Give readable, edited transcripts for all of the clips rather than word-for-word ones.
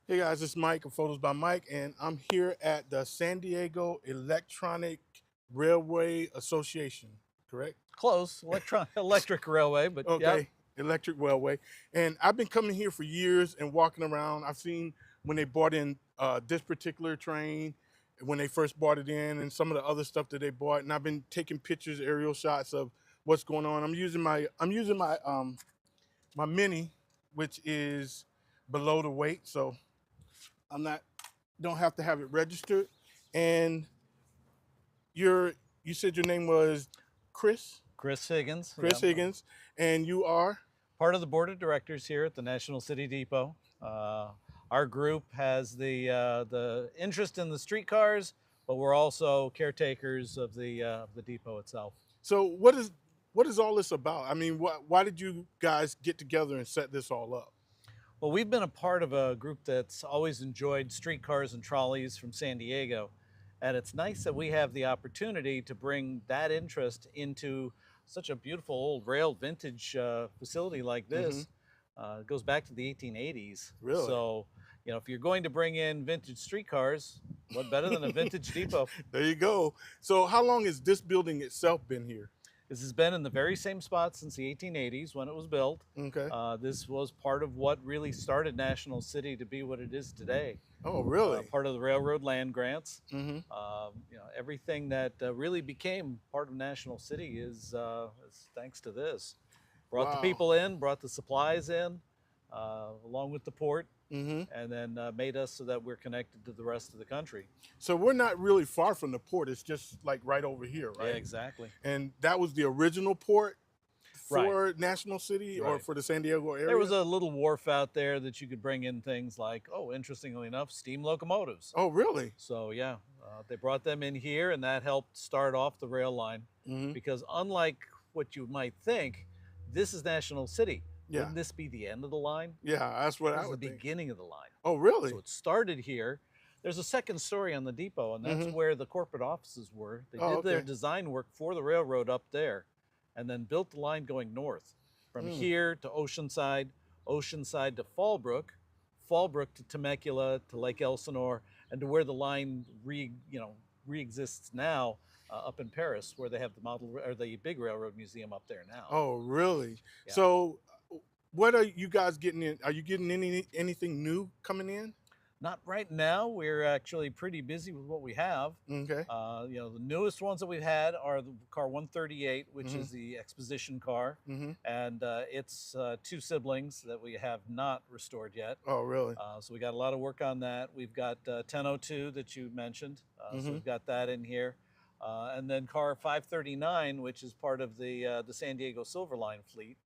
Hey guys, it's Mike of Photos by Mike, and I'm here at the San Diego Electronic Railway Association, correct? Close, electric railway, but yep. Okay, Electric Railway. And I've been coming here for years and walking around. I've seen when they bought in this particular train, when they first bought it in, and some of the other stuff that they bought. And I've been taking pictures, aerial shots of what's going on. I'm using my mini, which is below the weight, so I'm not don't have to have it registered. And you're you said your name was Chris Chris Higgins, Chris yeah, Higgins, and you are part of the board of directors here at the National City Depot. Uh, our group has the interest in the streetcars, but we're also caretakers of the depot itself. so what is all this about? I mean, why did you guys get together and set this all up? Well, we've been a part of a group that's always enjoyed streetcars and trolleys from San Diego, and it's nice that we have the opportunity to bring that interest into such a beautiful old rail vintage facility like Hmm. this. It goes back to the 1880s. Really? So, if you're going to bring in vintage streetcars, what better than a vintage depot? There you go. So how long has this building itself been here? This has been in the very same spot since the 1880s when it was built. Okay. This was part of what really started National City to be what it is today. Oh, really? Part of the railroad land grants. Hmm. Everything that really became part of National City is thanks to this. Brought the Wow. people in, brought the supplies in, along with the port, Hmm. and then made us so that we're connected to the rest of the country. So we're not really far from the port. It's just like right over here, Yeah, right? exactly. And that was the original port Right, for National City or right. for the San Diego There area? was a little wharf out there that you could bring in things like, oh, interestingly enough, steam locomotives. Oh, really? So yeah, they brought them in here, and that helped start off the rail line. Hmm. Because unlike what you might think, this is National City. Yeah. Wouldn't this be the end of the line? Yeah, that's what This I is the would think. beginning of the line. Oh, really? So it started here. There's a second story on the depot, and that's Hmm. where the corporate offices were. They Oh, did their okay. design work for the railroad up there, and then built the line going north from Mm. here to Oceanside, Oceanside to Fallbrook, Fallbrook to Temecula to Lake Elsinore, and to where the line re-exists now, up in Paris, where they have the model or the big railroad museum up there now. Oh, really? Yeah. So, what are you guys getting in? Are you getting anything new coming in? Not right now. We're actually pretty busy with what we have. Okay. The newest ones that we've had are the car 138, which Hmm. is the exposition car, Hmm. and it's two siblings that we have not restored yet. Oh, really? So we got a lot of work on that. We've got 1002 that you mentioned, so Hmm. we've got that in here, and then car 539, which is part of the San Diego Silver Line fleet.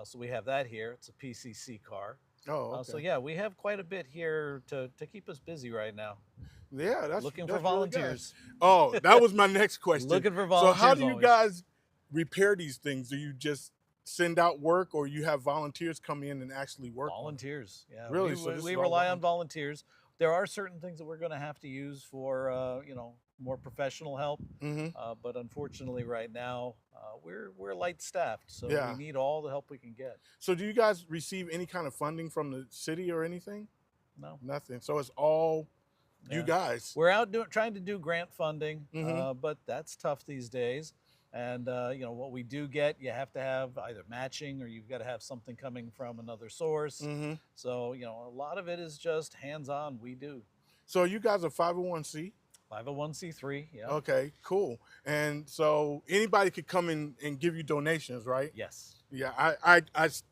So we have that here. It's a PCC car. Oh, So okay. yeah, we have quite a bit here to keep us busy right now. Yeah, Looking for that's really good. volunteers. Oh, that was my next question. Looking for So, how volunteers do you always. guys repair these things? Do you just send out work, or you have volunteers come in and actually work on it? Volunteers, yeah. Really? So this We is all rely on volunteer. volunteers. There are certain things that we're going to have to use for more professional help, Hmm. but unfortunately, right now we're light staffed, so we Yeah. need all the help we can get. So, do you guys receive any kind of funding from the city or anything? No, Nothing. So it's all you yeah, guys. we're out trying to do grant funding, Hmm. but that's tough these days. And what we do get, you have to have either matching or you've got to have something coming from another source. Hmm. So a lot of it is just hands-on. We do. So you guys are 501c. 501c3, yeah. Okay, cool. And so anybody could come in and give you donations, right? Yes. Yeah, I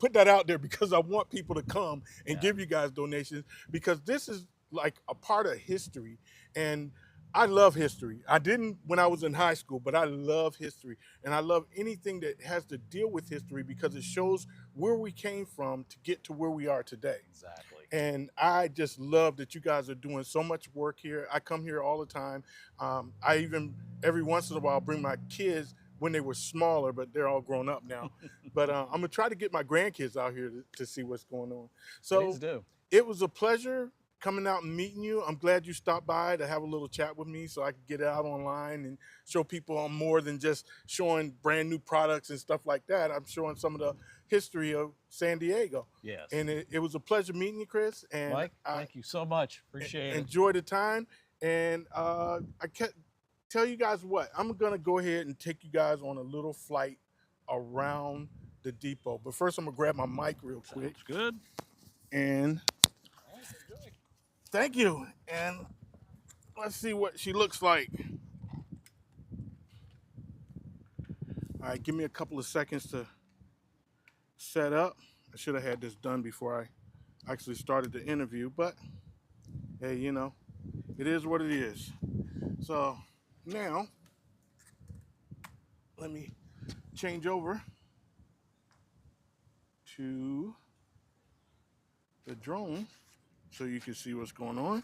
put that out there because I want people to come and Yeah. give you guys donations because this is like a part of history. And I love history. I didn't when I was in high school, but I love history. And I love anything that has to deal with history because it shows where we came from to get to where we are today. Exactly. And I just love that you guys are doing so much work here. I come here all the time. I even every once in a while bring my kids when they were smaller, but they're all grown up now. But I'm gonna try to get my grandkids out here to see what's going on. Please So do. it was a pleasure coming out and meeting you. I'm glad you stopped by to have a little chat with me so I could get it out online and show people I'm more than just showing brand new products and stuff like that. I'm showing some of the history of San Diego. Yes. And it was a pleasure meeting you, Chris. And Mike, I thank you so much. Appreciate it. enjoyed the time. And I can't tell you guys what, I'm going to go ahead and take you guys on a little flight around the depot. But first, I'm going to grab my mic real quick. Sounds good. And thank you. And let's see what she looks like. All right, give me a couple of seconds to set up. I should have had this done before I actually started the interview, but hey, you know, it is what it is. So now, let me change over to the drone so you can see what's going on.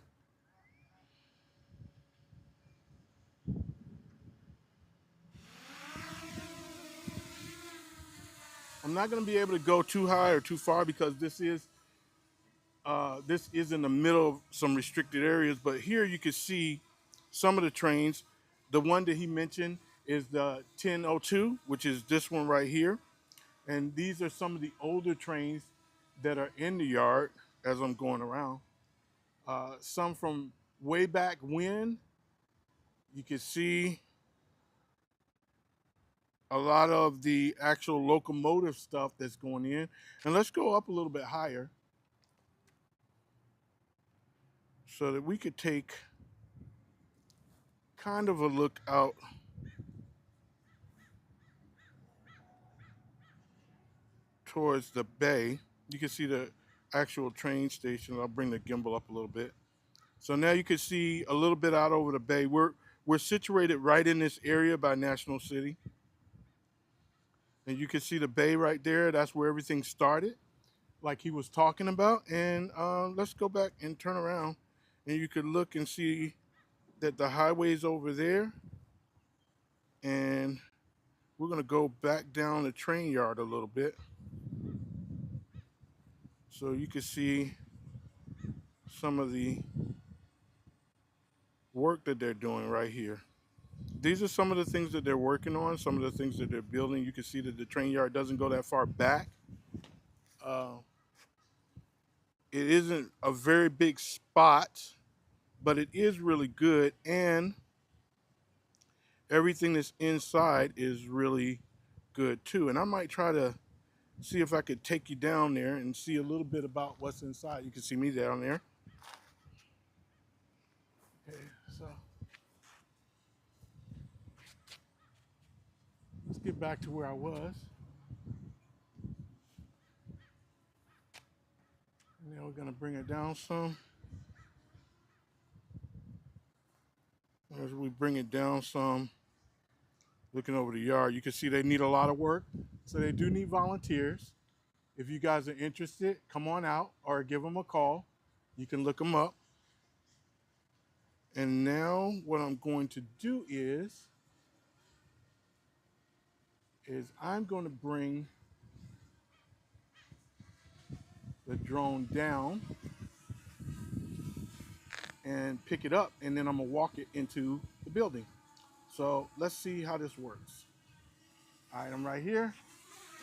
I'm not going to be able to go too high or too far because this is in the middle of some restricted areas. But here you can see some of the trains. The one that he mentioned is the 1002, which is this one right here. And these are some of the older trains that are in the yard as I'm going around. Some from way back when. You can see a lot of the actual locomotive stuff that's going in. And let's go up a little bit higher so that we could take kind of a look out towards the bay. You can see the actual train station. I'll bring the gimbal up a little bit. So now you can see a little bit out over the bay. We're situated right in this area by National City. And you can see the bay right there. That's where everything started, like he was talking about. And let's go back and turn around. And you could look and see that the highway's over there. And we're going to go back down the train yard a little bit. So you can see some of the work that they're doing right here. These are some of the things that they're working on, some of the things that they're building. You can see that the train yard doesn't go that far back. It isn't a very big spot, but it is really good. And everything that's inside is really good too. And I might try to see if I could take you down there and see a little bit about what's inside. You can see me down there. Okay, so let's get back to where I was. And then we're gonna bring it down some. As we bring it down some, looking over the yard, you can see they need a lot of work. So they do need volunteers. If you guys are interested, come on out or give them a call. You can look them up. And now what I'm going to do is I'm going to bring the drone down and pick it up, and then I'm gonna walk it into the building. So let's see how this works. All right, I'm right here.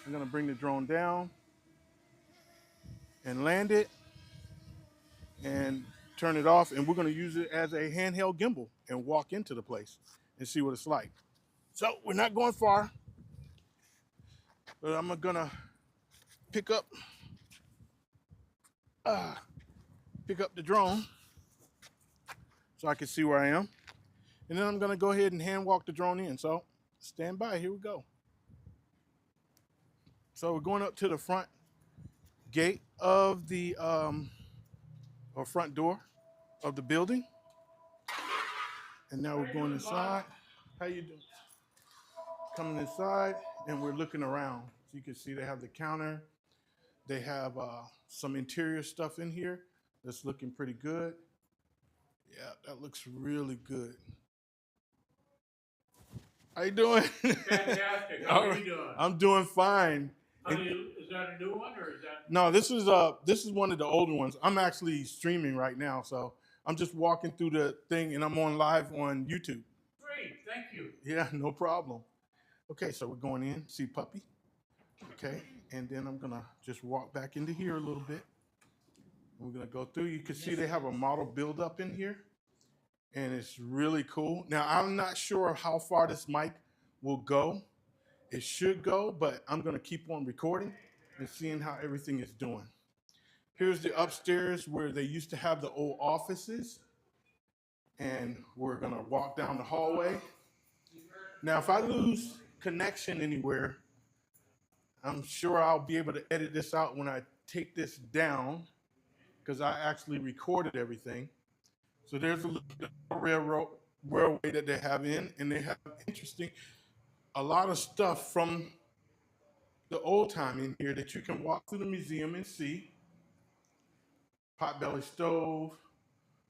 I'm gonna bring the drone down and land it and turn it off, and we're gonna use it as a handheld gimbal and walk into the place and see what it's like. So we're not going far, but I'm gonna pick up the drone so I can see where I am. And then I'm gonna go ahead and hand walk the drone in. So stand by, here we go. So we're going up to the front gate of the, or front door of the building. And now we're going inside. How you doing? Coming inside, and we're looking around. So you can see they have the counter. They have some interior stuff in here that's looking pretty good. Yeah, that looks really good. How you doing? Fantastic. How are you doing? I'm doing fine. Is that a new one or is that? No, this is one of the older ones. I'm actually streaming right now, so I'm just walking through the thing, and I'm on live on YouTube. Great, thank you. Yeah, no problem. Okay, so we're going in. See puppy. Okay. And then I'm gonna just walk back into here a little bit. We're gonna go through. You can see they have a model build up in here, and it's really cool. Now I'm not sure how far this mic will go. It should go, but I'm gonna keep on recording and seeing how everything is doing. Here's the upstairs where they used to have the old offices, and we're gonna walk down the hallway. Now, if I lose connection anywhere, I'm sure I'll be able to edit this out when I take this down, because I actually recorded everything. So there's a little bit of railway that they have in, and they have a lot of stuff from the old time in here that you can walk through the museum and see. Potbelly stove,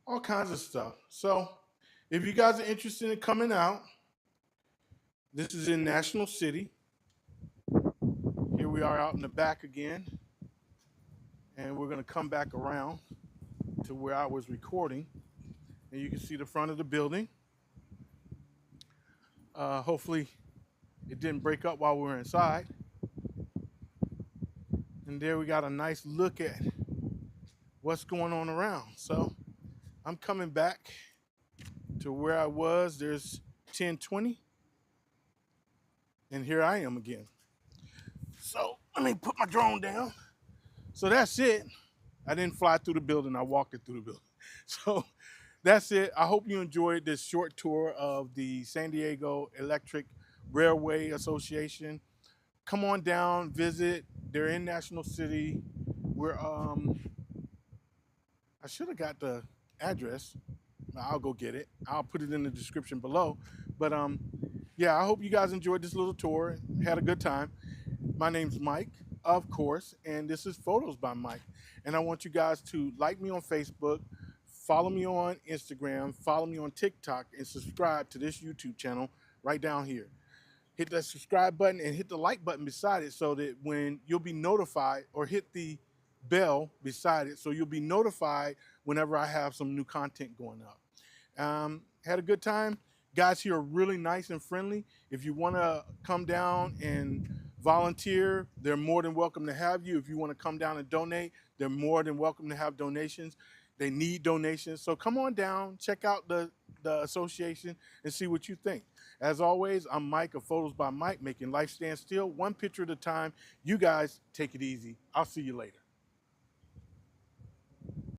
all kinds of stuff. So if you guys are interested in coming out, this is in National City. Here we are out in the back again. And we're gonna come back around to where I was recording. And you can see the front of the building. Hopefully it didn't break up while we were inside. And there we got a nice look at what's going on around. So I'm coming back to where I was. There's 1020. And here I am again. So let me put my drone down. So that's it. I didn't fly through the building. I walked it through the building. So that's it. I hope you enjoyed this short tour of the San Diego Electric Railway Association. Come on down, visit. They're in National City. We're I should have got the address. I'll go get it. I'll put it in the description below. But yeah, I hope you guys enjoyed this little tour. Had a good time. My name's Mike, of course, and this is Photos by Mike. And I want you guys to like me on Facebook, follow me on Instagram, follow me on TikTok, and subscribe to this YouTube channel right down here. Hit that subscribe button and hit the like button beside it so that when you'll be notified, or hit the bell beside it so you'll be notified whenever I have some new content going up. Had a good time. Guys here are really nice and friendly. If you want to come down and volunteer, they're more than welcome to have you. If you want to come down and donate, they're more than welcome to have donations. They need donations. So come on down, check out the association and see what you think. As always, I'm Mike of Photos by Mike, making life stand still, one picture at a time. You guys take it easy. I'll see you later.